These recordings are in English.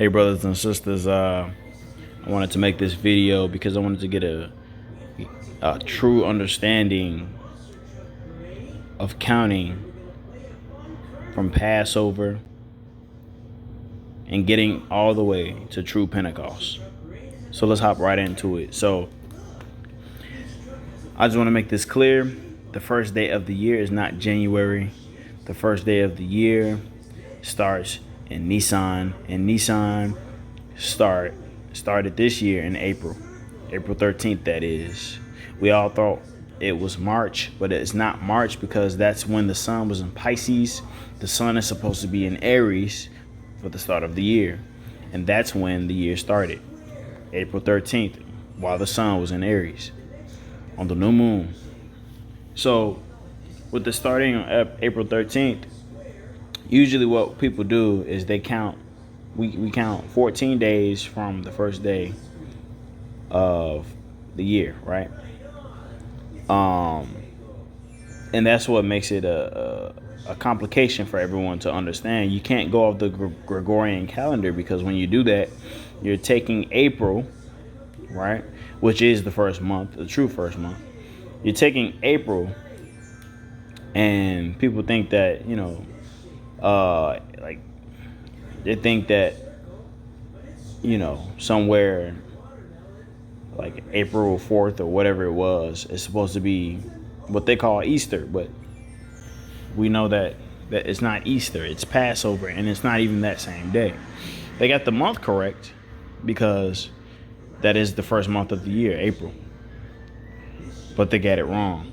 Hey brothers and sisters, I wanted to make this video because I wanted to get a true understanding of counting from Passover and getting all the way to true Pentecost. So let's hop right into it. So I just want to make this clear. The first day of the year is not January. The first day of the year starts in Nisan, and Nisan started this year in April 13th, that is. We all thought it was March, but it's not March because that's when the sun was in Pisces. The sun is supposed to be in Aries for the start of the year, and that's when the year started, April 13th, while the sun was in Aries on the new moon. So with the starting on April 13th, usually what people do is they count, we count 14 days from the first day of the year, right? And that's what makes it a complication for everyone to understand. You can't go off the Gregorian calendar, because when you do that, you're taking April, right, which is the first month, the true first month. You're taking April, and people think that, like they think that, somewhere like April 4th or whatever it was, it's supposed to be what they call Easter, but we know that it's not Easter, it's Passover, and it's not even that same day. They got the month correct because that is the first month of the year, April, but they got it wrong,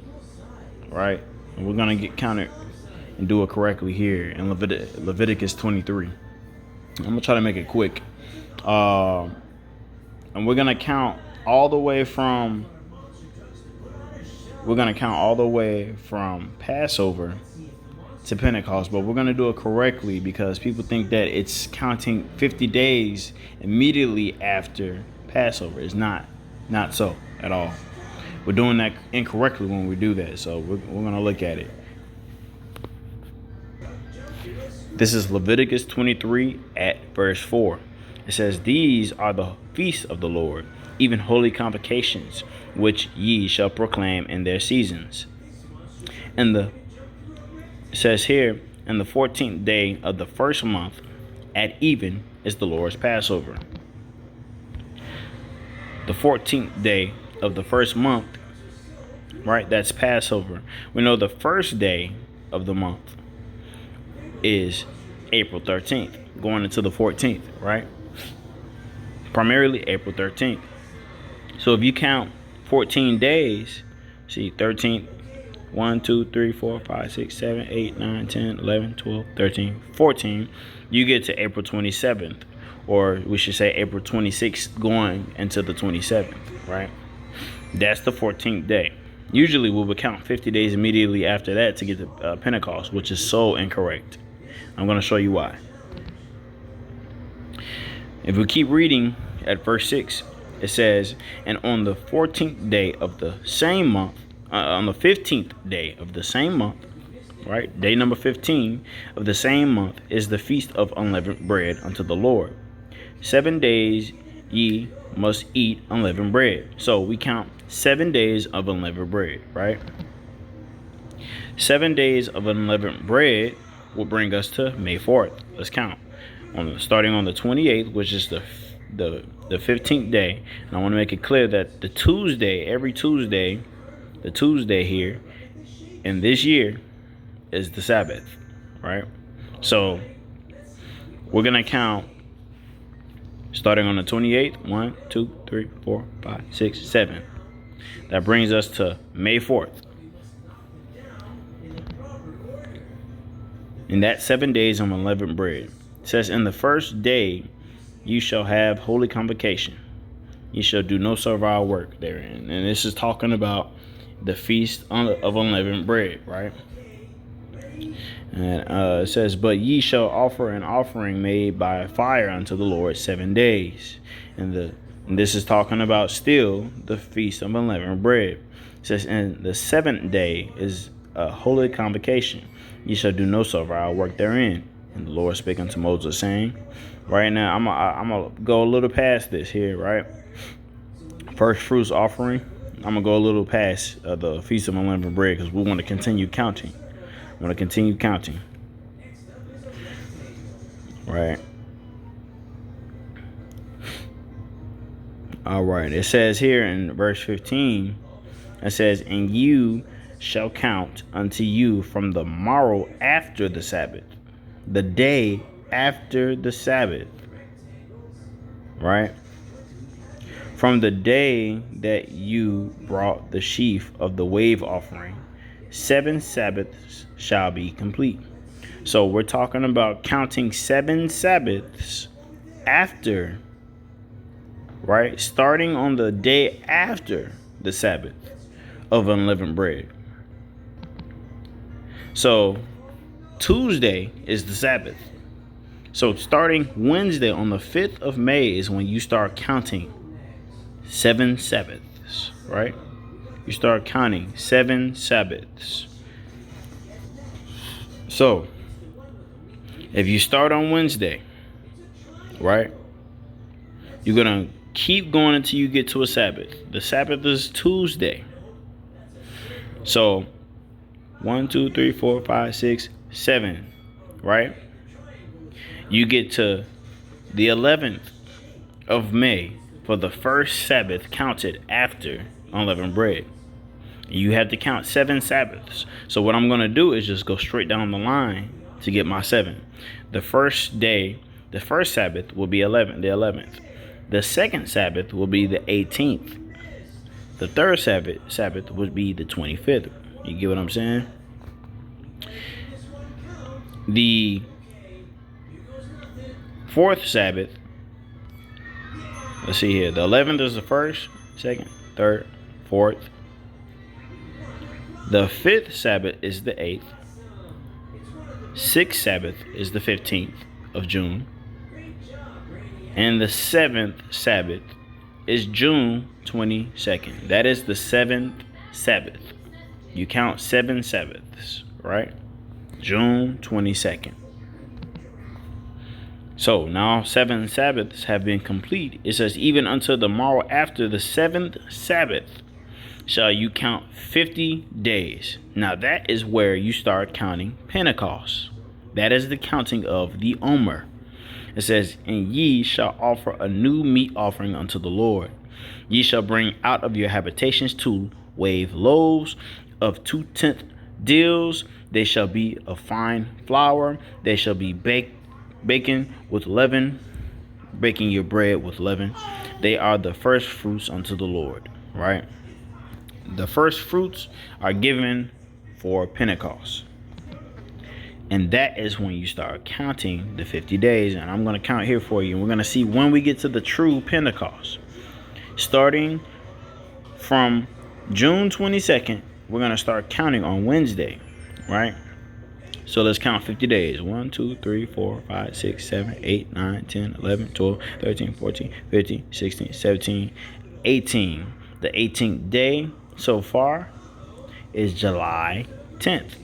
right? And we're gonna get counted and do it correctly here in Leviticus 23. I'm gonna try to make it quick, and we're gonna count all the way from Passover to Pentecost, but we're gonna do it correctly because people think that it's counting 50 days immediately after Passover. It's not so at all. We're doing that incorrectly when we do that, so we're gonna look at it. This is Leviticus 23 at verse 4. It says, "These are the feasts of the Lord, even holy convocations, which ye shall proclaim in their seasons." And it says here, "And the 14th day of the first month at even is the Lord's Passover." The 14th day of the first month, right? That's Passover. We know the first day of the month is April 13th, going into the 14th, right? Primarily April 13th. So if you count 14 days, see 13, 1, 2, 3, 4, 5, 6, 7, 8, 9, 10, 11, 12, 13, 14, you get to April 27th, or we should say April 26th going into the 27th, right? That's the 14th day. Usually we would count 50 days immediately after that to get to Pentecost, which is so incorrect. I'm going to show you why. If we keep reading at verse 6, it says, "And on the 14th day of the same month, on the 15th day of the same month," right? Day number 15 of the same month is the feast of unleavened bread unto the Lord. 7 days ye must eat unleavened bread. So we count 7 days of unleavened bread, right? 7 days of unleavened bread will bring us to May 4th. Let's count. Starting on the 28th, which is the 15th day. And I want to make it clear that the Tuesday here in this year is the Sabbath, right? So we're going to count starting on the 28th, 1, 2, 3, 4, 5, 6, 7. That brings us to May 4th. And that's 7 days of unleavened bread. It says, "In the first day you shall have holy convocation. You shall do no servile work therein." And this is talking about the feast of unleavened bread, right? And it says, "But ye shall offer an offering made by fire unto the Lord 7 days." And this is talking about still the feast of unleavened bread. It says, "And the 7th day is a holy convocation. Ye shall do no servile work therein." And the Lord spake unto Moses, saying, right now, I'm gonna go a little past this here, right? First fruits offering. I'm gonna go a little past the Feast of Unleavened Bread because we want to continue counting. Right. All right. It says here in verse 15, it says, and you shall count unto you from the morrow after the Sabbath, the day after the Sabbath, right? From the day that you brought the sheaf of the wave offering, 7 Sabbaths shall be complete. So we're talking about counting 7 Sabbaths after, right? Starting on the day after the Sabbath of unleavened bread. So Tuesday is the Sabbath. So starting Wednesday on the 5th of May is when you start counting 7 Sabbaths, right? You start counting 7 Sabbaths. So if you start on Wednesday, right, you're going to keep going until you get to a Sabbath. The Sabbath is Tuesday. So 1, 2, 3, 4, 5, 6, 7, right? You get to the 11th of May for the first Sabbath counted after unleavened bread. You have to count 7 Sabbaths. So what I'm going to do is just go straight down the line to get my 7. The first day, the first Sabbath will be the 11th. The second Sabbath will be the 18th. The third Sabbath would be the 25th. You get what I'm saying? The fourth Sabbath, let's see here. The 11th is the first, second, third, fourth. The fifth Sabbath is the 8th. Sixth Sabbath is the 15th of June. And the seventh Sabbath is June 22nd. That is the 7th Sabbath. You count 7 Sabbaths, right? June 22nd. So now 7 Sabbaths have been complete. It says, even until the morrow after the 7th Sabbath shall you count 50 days. Now that is where you start counting Pentecost. That is the counting of the Omer. It says, and ye shall offer a new meat offering unto the Lord. Ye shall bring out of your habitations 2 wave loaves of 2/10 deals. They shall be of fine flour. They shall be baking with leaven, baking your bread with leaven. They are the first fruits unto the Lord, right? The first fruits are given for Pentecost. And that is when you start counting the 50 days. And I'm going to count here for you. And we're going to see when we get to the true Pentecost. Starting from June 22nd, we're going to start counting on Wednesday, right? So let's count 50 days. 1, 2, 3, 4, 5, 6, 7, 8, 9, 10, 11, 12, 13, 14, 15, 16, 17, 18. The 18th day so far is July 10th.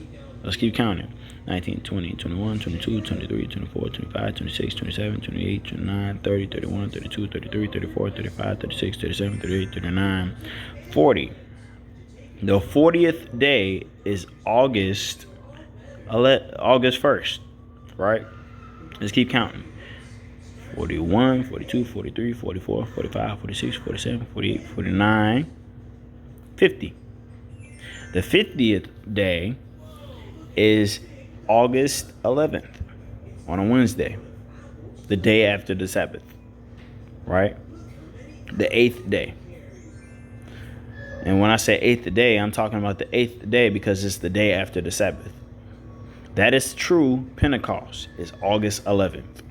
Let's keep counting. 19, 20, 21, 22, 23, 24, 25, 26, 27, 28, 29, 30, 31, 32, 33, 34, 35, 36, 37, 38, 39, 40. The 40th day is August 1st, right? Let's keep counting. 41, 42, 43, 44, 45, 46, 47, 48, 49, 50. The 50th day is August 11th on a Wednesday, the day after the Sabbath, right? The 8th day. And when I say 8th day, I'm talking about the 8th day because it's the day after the Sabbath. That is true Pentecost. It's August 11th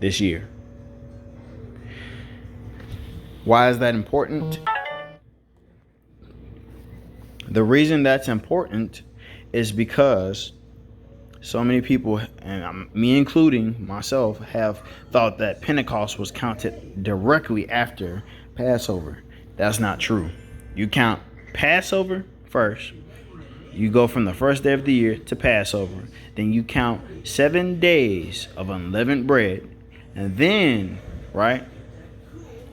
this year. Why is that important? The reason that's important is because so many people, and me including myself, have thought that Pentecost was counted directly after Passover. That's not true. You count Passover first, You go from the first day of the year to Passover. Then you count 7 days of unleavened bread. And then, right,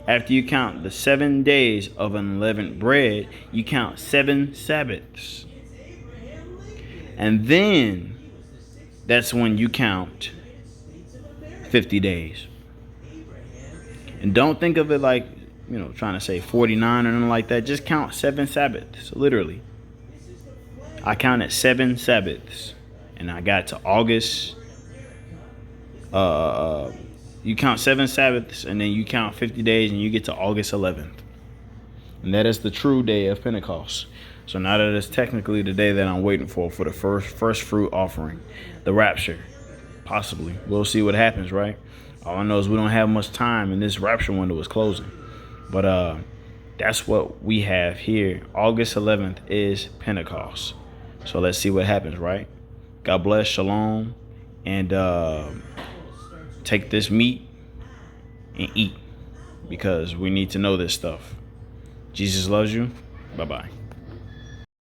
after you count the 7 days of unleavened bread, you count 7 Sabbaths. And then that's when you count 50 days. And don't think of it like, trying to say 49 or nothing like that. Just count 7 Sabbaths, literally. I counted 7 Sabbaths, and I got to August. You count 7 Sabbaths, and then you count 50 days, and you get to August 11th. And that is the true day of Pentecost. So now that it's technically the day that I'm waiting for the first fruit offering, the rapture, possibly. We'll see what happens, right? All I know is we don't have much time, and this rapture window is closing. But that's what we have here. August 11th is Pentecost. So let's see what happens, right? God bless, shalom, and take this meat and eat, because we need to know this stuff. Jesus loves you. Bye-bye.